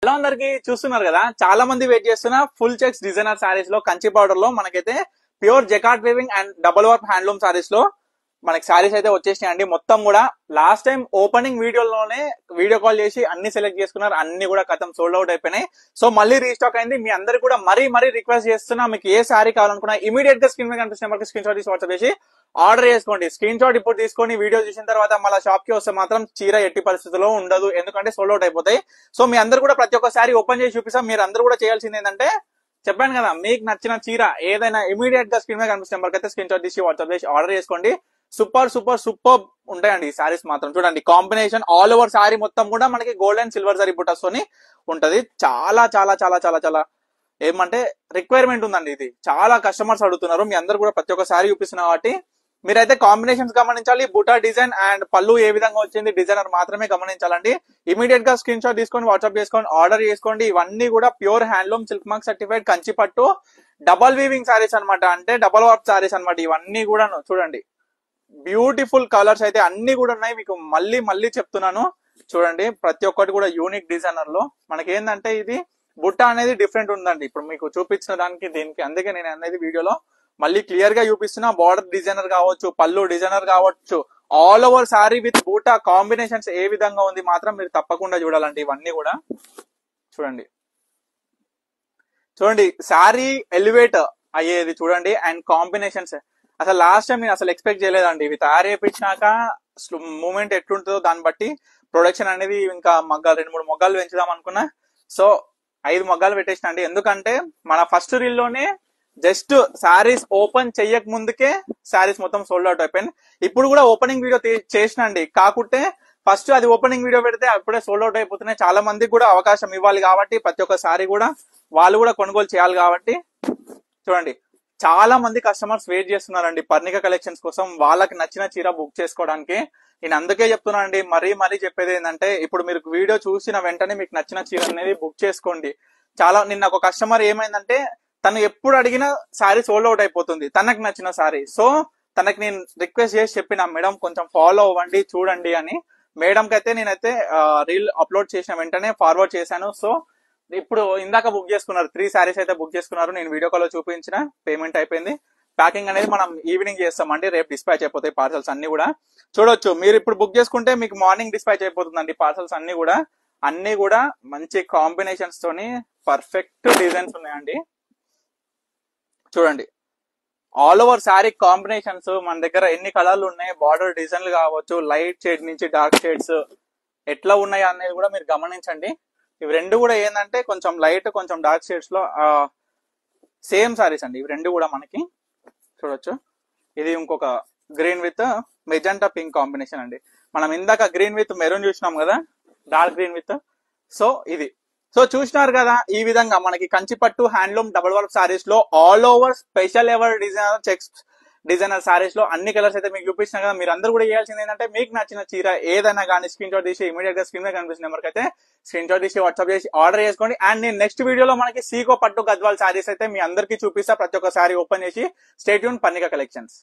Hello అందరికి చూస్తున్నారు కదా, చాలా మంది వెయిట్ చేస్తున్న ఫుల్ చెక్స్ డిజైనర్ సారీస్ లో కంచి పౌడర్ లో మనకైతే pure jacquard weaving and double work handloom saris లో మనకి సారీస్ అయితే వచ్చేసినాయండి. మొత్తం కూడా లాస్ట్ టైం ఓపెనింగ్ వీడియోలోనే వీడియో కాల్ చేసి అన్ని సెలెక్ట్ చేసుకున్నారు, అన్ని కూడా కథం సోల్డ్ అవుట్ అయిపోయినాయి. సో మళ్ళీ రీస్టాక్ అయింది. మీ అందరు కూడా మరీ రిక్వెస్ట్ చేస్తున్నా, మీకు ఏ సారీ కావాలనుకున్నా ఇమీడియట్ గా స్క్రీన్ మీద కనిపిస్తున్న నెంబర్కి స్క్రీన్ షాట్ తీసి వాట్సాప్ చేసి ఆర్డర్ చేసుకోండి. స్క్రీన్ షాట్ ఇప్పుడు తీసుకొని వీడియో చూసిన తర్వాత మళ్ళీ షాప్ కి వస్తే మాత్రం చీర ఎట్టి పరిస్థితుల్లో ఉండదు, ఎందుకంటే సోల్డ్ అవుట్ అయిపోతాయి. సో మీ అందరు కూడా ప్రతి ఒక్క సారీ ఓపెన్ చేసి చూపిస్తాం. మీరు అందరూ కూడా చేయాల్సింది ఏంటంటే, చెప్పాను కదా, మీకు నచ్చిన చీర ఏదైనా ఇమీడియట్ గా స్క్రీన్ మీద కనిపిస్తున్న నెంబర్కి అయితే స్క్రీన్ షాట్ తీసి వాట్సాప్ చేసి ఆర్డర్ చేసుకోండి. సూపర్ సూపర్ సూపర్ ఉంటాయండి ఈ సారీస్ మాత్రం. చూడండి కాంబినేషన్ ఆల్ ఓవర్ సారీ మొత్తం కూడా మనకి గోల్డ్ అండ్ సిల్వర్ జరీ బుటాస్ తోని ఉంటది. చాలా చాలా చాలా చాలా చాలా ఏమంటే రిక్వైర్మెంట్ ఉందండి. ఇది చాలా కస్టమర్స్ అడుగుతున్నారు. మీ అందరు కూడా ప్రతి ఒక్క సారీ చూపిస్తున్నా కాబట్టి మీరైతే కాంబినేషన్స్ గమనించాలి. బుటా డిజైన్ అండ్ పళ్ళు ఏ విధంగా వచ్చింది డిజైనర్ మాత్రమే గమనించాలండి. ఇమీడియట్ గా స్క్రీన్ షాట్ తీసుకొని వాట్సాప్ చేసుకోండి, ఆర్డర్ చేసుకోండి. ఇవన్నీ కూడా pure handloom silk mark certified Kanchi పట్టు డబల్ వీవింగ్ సారీస్ అనమాట, అంటే డబల్ వర్క్ సారీస్ అనమాట. ఇవన్నీ కూడా చూడండి బ్యూటిఫుల్ కలర్స్ అయితే అన్ని కూడా ఉన్నాయి. మీకు మళ్ళీ చెప్తున్నాను, చూడండి ప్రతి ఒక్కటి కూడా యూనిక్ డిజైనర్ లో మనకి ఏంటంటే ఇది బుట్ట అనేది డిఫరెంట్ ఉందండి. ఇప్పుడు మీకు చూపించిన దానికి దీనికి అందుకే నేను అనేది వీడియోలో మళ్ళీ క్లియర్ గా చూపిస్తున్నా. బార్డర్ డిజైనర్ కావచ్చు, పళ్ళు డిజైనర్ కావచ్చు, ఆల్ ఓవర్ సారీ విత్ బూటా కాంబినేషన్స్ ఏ విధంగా ఉంది మాత్రం మీరు తప్పకుండా చూడాలండి. ఇవన్నీ కూడా చూడండి సారీ ఎలివేట్ అయ్యేది చూడండి. అండ్ కాంబినేషన్స్ అసలు లాస్ట్ టైం నేను అసలు ఎక్స్పెక్ట్ చేయలేదండి. ఇవి తయారు చేయించినాక మూమెంట్ ఎట్లుంటుందో దాన్ని బట్టి ప్రొడక్షన్ అనేది ఇంకా మగ్గాలు 2-3 మొగ్గాలు పెంచుదాం అనుకున్నా. సో 5 మొగ్గాలు పెట్టేసిన అండి. ఎందుకంటే మన ఫస్ట్ రీల్ లోనే జస్ట్ సారీస్ ఓపెన్ చెయ్యక ముందుకే సారీస్ మొత్తం సోల్డ్ అవుట్ అయిపోయింది. ఇప్పుడు కూడా ఓపెనింగ్ వీడియో చేసిన అండి, కాకుంటే ఫస్ట్ అది ఓపెనింగ్ వీడియో పెడితే అప్పుడే సోల్డ్ అవుట్ అయిపోతున్నాయి. చాలా మందికి కూడా అవకాశం ఇవ్వాలి కాబట్టి ప్రతి ఒక్క సారీ కూడా వాళ్ళు కూడా కొనుగోలు చేయాలి కాబట్టి చూడండి చాలా మంది కస్టమర్స్ వెయిట్ చేస్తున్నారండి పర్ణిక కలెక్షన్స్ కోసం, వాళ్ళకి నచ్చిన చీర బుక్ చేసుకోవడానికి. నేను అందుకే చెప్తున్నానండి, మరీ చెప్పేది ఏంటంటే, ఇప్పుడు మీరు వీడియో చూసిన వెంటనే మీకు నచ్చిన చీర అనేది బుక్ చేసుకోండి. చాలా నిన్న ఒక కస్టమర్ ఏమైందంటే, తను ఎప్పుడు అడిగినా సారీ సోల్డ్ అవుట్ అయిపోతుంది తనకు నచ్చిన సారీ. సో తనకి నేను రిక్వెస్ట్ చేసి చెప్పిన, మేడం కొంచెం ఫాలో అవ్వండి చూడండి అని. మేడం కి అయితే నేనైతే రీల్ అప్లోడ్ చేసిన వెంటనే ఫార్వర్డ్ చేశాను. సో ఇప్పుడు ఇందాక బుక్ చేసుకున్నారు, 3 సారీస్ అయితే బుక్ చేసుకున్నారు. నేను వీడియో కాల్ లో చూపించిన, పేమెంట్ అయిపోయింది. ప్యాకింగ్ అనేది మనం ఈవినింగ్ చేస్తామండి, రేపు డిస్పాచ్ అయిపోతాయి పార్సల్స్ అన్ని కూడా. చూడొచ్చు మీరు ఇప్పుడు బుక్ చేసుకుంటే మీకు మార్నింగ్ డిస్పాచ్ అయిపోతుందండి పార్సల్స్ అన్ని కూడా మంచి కాంబినేషన్స్ తోని పర్ఫెక్ట్ డిజైన్స్ ఉన్నాయండి. చూడండి ఆల్ ఓవర్ శారీ కాంబినేషన్స్ మన దగ్గర ఎన్ని కలర్లు ఉన్నాయి, బార్డర్ డిజైన్లు కావచ్చు, లైట్ షేడ్ నుంచి డార్క్ షేడ్స్ ఎట్లా ఉన్నాయి అనేది కూడా మీరు గమనించండి. ఇవి రెండు కూడా ఏంటంటే కొంచెం లైట్ కొంచెం డార్క్ షేడ్స్ లో సేమ్ సారీస్ అండి. ఇవి రెండు కూడా మనకి చూడొచ్చు. ఇది ఇంకొక green with magenta pink combination అండి. మనం ఇందాక గ్రీన్ విత్ మెరూన్ చూసినాం కదా, డార్క్ గ్రీన్ విత్. సో ఇది చూసినారు కదా, ఈ విధంగా మనకి కంచిపట్టు హ్యాండ్లూమ్ డబుల్ వర్క్ సారీస్ లో all over special ever designer checks designer saris లో అన్ని కలర్స్ అయితే మీకు చూపిస్తున్నా కదా. మీరు అందరూ కూడా చేయాల్సింది ఏంటంటే, మీకు నచ్చిన చీర ఏదైనా కానీ స్క్రీన్ షాట్ తీసి ఇమీడియట్ గా స్క్రీన్ మీద కనిపిస్తున్న నెంబర్కి అయితే స్క్రీన్ షాట్ తీసి వాట్సాప్ చేసి ఆర్డర్ చేసుకోండి. అండ్ నేను నెక్స్ట్ వీడియోలో మనకి సీకో పట్టు గద్వాల్ సారీస్ అయితే మీ అందరికీ చూపిస్తా. ప్రతి ఒక్క సారీ ఓపెన్ చేసి స్టే ట్యూన్ పర్ణిక కలెక్షన్స్.